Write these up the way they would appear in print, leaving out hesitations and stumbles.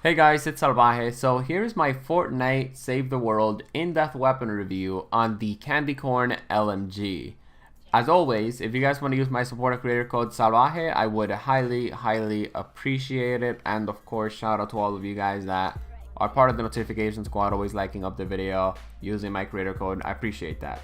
Hey guys, it's Salvaje. So here's my Fortnite Save the World in-depth weapon review on the Corn LMG. As always, if you guys want to use my supporter creator code Salvaje, I would highly appreciate it. And of course, shout out to all of you guys that are part of the notification squad, always liking up the video, using my creator code. I appreciate that.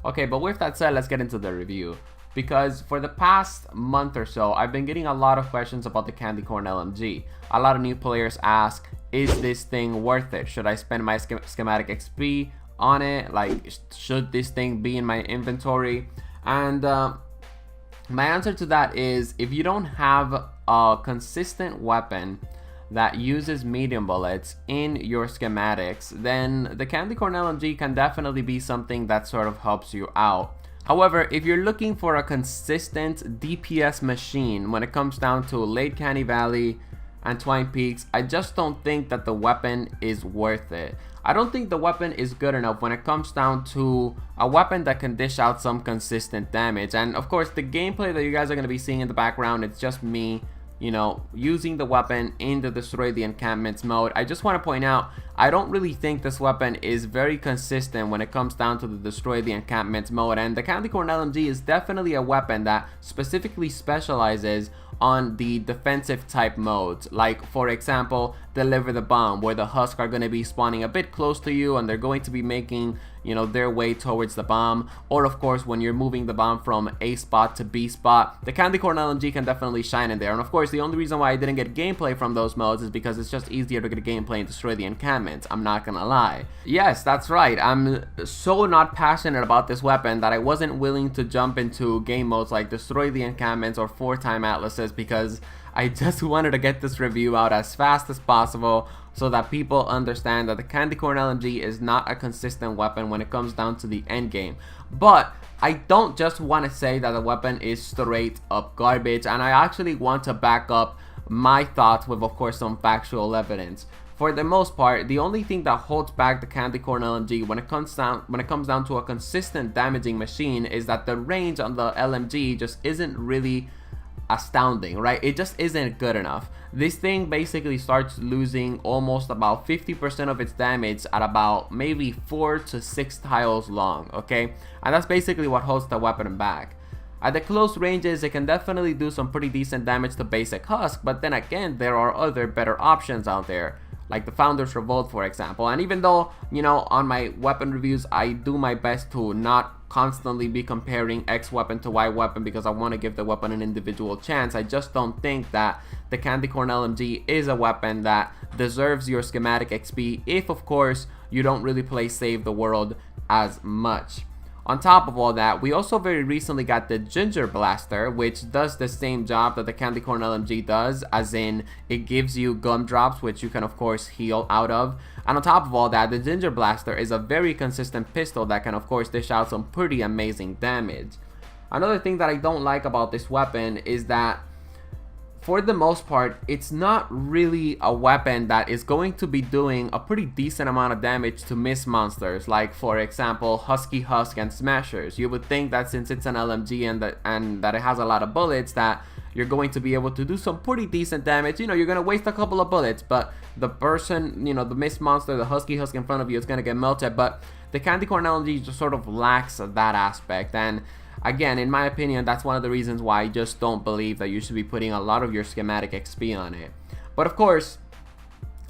Okay, but with that said, let's get into the review. Because for the past month or so, I've been getting a lot of questions about the Corn LMG. A lot of new players ask, is this thing worth it? Should I spend my schematic XP on it? Like, should this thing be in my inventory? And my answer to that is, if you don't have a consistent weapon that uses medium bullets in your schematics, then the Corn LMG can definitely be something that sort of helps you out. However, if you're looking for a consistent DPS machine when it comes down to Lake Canny Valley and Twine Peaks, I just don't think that the weapon is worth it. I don't think the weapon is good enough when it comes down to a weapon that can dish out some consistent damage. And of course, the gameplay that you guys are going to be seeing in the background, it's just me, you know, using the weapon in the destroy the encampments mode. I just want to point out, I don't really think this weapon is very consistent when it comes down to the destroy the encampments mode, and the Corn LMG is definitely a weapon that specifically specializes on the defensive type modes, like for example deliver the bomb, where the husk are going to be spawning a bit close to you and they're going to be making, you know, their way towards the bomb. Or of course when you're moving the bomb from A spot to B spot, the Corn LMG can definitely shine in there. And of course, the only reason why I didn't get gameplay from those modes is because it's just easier to get gameplay and destroy the encampments. I'm not gonna lie. Yes, that's right, I'm so not passionate about this weapon that I wasn't willing to jump into game modes like destroy the encampments or 4-time atlases, because I just wanted to get this review out as fast as possible so that people understand that the Corn LMG is not a consistent weapon when it comes down to the end game. But I don't just want to say that the weapon is straight up garbage, and I actually want to back up my thoughts with, of course, some factual evidence. For the most part, the only thing that holds back the Corn LMG when it comes down to a consistent damaging machine is that the range on the LMG just isn't really astounding, right? It just isn't good enough. This thing basically starts losing almost about 50% of its damage at about maybe 4 to 6 tiles long, okay? And that's basically what holds the weapon back. At the close ranges, it can definitely do some pretty decent damage to basic husk, but then again, there are other better options out there, like the Founders Revolt, for example. And even though, you know, on my weapon reviews, I do my best to not constantly be comparing X weapon to Y weapon because I want to give the weapon an individual chance, I just don't think that the Corn LMG is a weapon that deserves your schematic XP if, of course, you don't really play Save the World as much. On top of all that, we also very recently got the Ginger Blaster, which does the same job that the Corn LMG does, as in it gives you gumdrops, which you can of course heal out of. And on top of all that, the Ginger Blaster is a very consistent pistol that can of course dish out some pretty amazing damage. Another thing that I don't like about this weapon is that for the most part, it's not really a weapon that is going to be doing a pretty decent amount of damage to miss monsters, like for example Husky Husk and Smashers. You would think that since it's an LMG and that it has a lot of bullets, that you're going to be able to do some pretty decent damage. You know, you're going to waste a couple of bullets, but the person, you know, the missed monster, the Husky Husk in front of you is going to get melted. But the Corn LMG just sort of lacks that aspect, and again, in my opinion, that's one of the reasons why I just don't believe that you should be putting a lot of your schematic XP on it. But of course,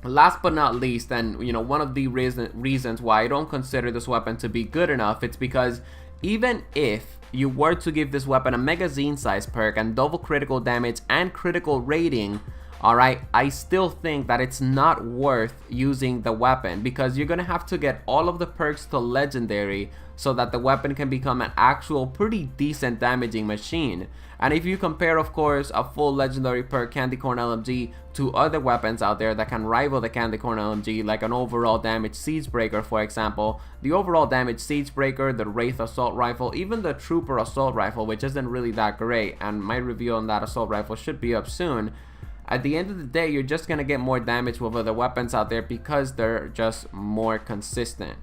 last but not least, and you know, one of the reasons why I don't consider this weapon to be good enough, it's because even if you were to give this weapon a magazine size perk and double critical damage and critical rating, alright, I still think that it's not worth using the weapon, because you're gonna have to get all of the perks to legendary so that the weapon can become an actual pretty decent damaging machine. And if you compare, of course, a full legendary perk Corn LMG to other weapons out there that can rival the Corn LMG, like an overall damage Siege Breaker, for example, the overall damage Siege Breaker, the Wraith Assault Rifle, even the Trooper Assault Rifle, which isn't really that great, and my review on that assault rifle should be up soon. At the end of the day, you're just gonna get more damage with other weapons out there because they're just more consistent.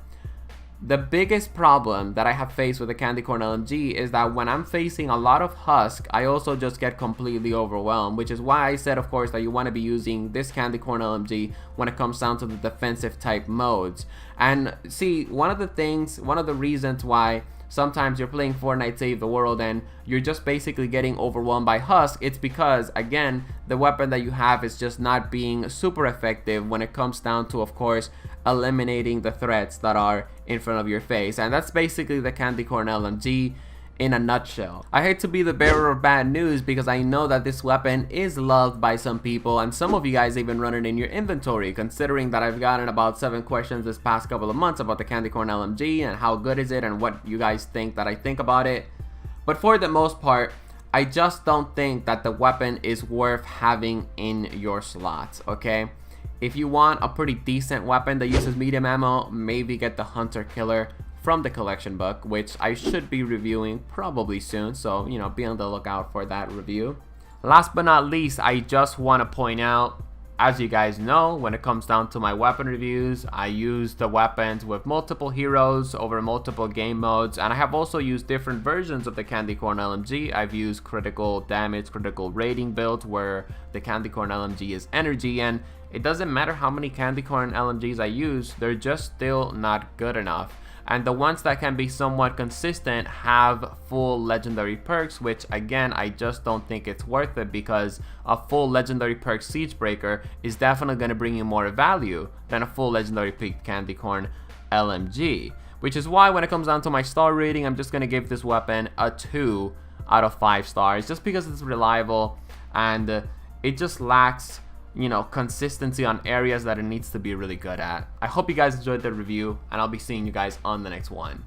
The biggest problem that I have faced with the Candy Corn LMG is that when I'm facing a lot of husk, I also just get completely overwhelmed, which is why I said, of course, that you want to be using this Candy Corn LMG when it comes down to the defensive type modes. And see, one of the reasons why sometimes you're playing Fortnite Save the World and you're just basically getting overwhelmed by husk, it's because, again, the weapon that you have is just not being super effective when it comes down to, of course, eliminating the threats that are in front of your face. And that's basically the Candy Corn LMG in a nutshell. I hate to be the bearer of bad news because I know that this weapon is loved by some people, and some of you guys even run it in your inventory, considering that I've gotten about 7 questions this past couple of months about the Candy Corn LMG and how good is it and what you guys think that I think about it. But for the most part, I just don't think that the weapon is worth having in your slots, okay? If you want a pretty decent weapon that uses medium ammo, maybe get the Hunter Killer from the collection book, which I should be reviewing probably soon, so you know, be on the lookout for that review. Last but not least, I just want to point out, as you guys know, when it comes down to my weapon reviews, I use the weapons with multiple heroes over multiple game modes, and I have also used different versions of the Candy Corn LMG. I've used critical damage, critical rating builds where the Candy Corn LMG is energy, and it doesn't matter how many Candy Corn LMGs I use, they're just still not good enough. And the ones that can be somewhat consistent have full legendary perks, which again, I just don't think it's worth it, because a full legendary perk Siege Breaker is definitely going to bring you more value than a full legendary pick Candy Corn LMG. Which is why when it comes down to my star rating, I'm just going to give this weapon a 2 out of 5 stars, just because it's reliable and it just lacks, you know, consistency on areas that it needs to be really good at. I hope you guys enjoyed the review, and I'll be seeing you guys on the next one.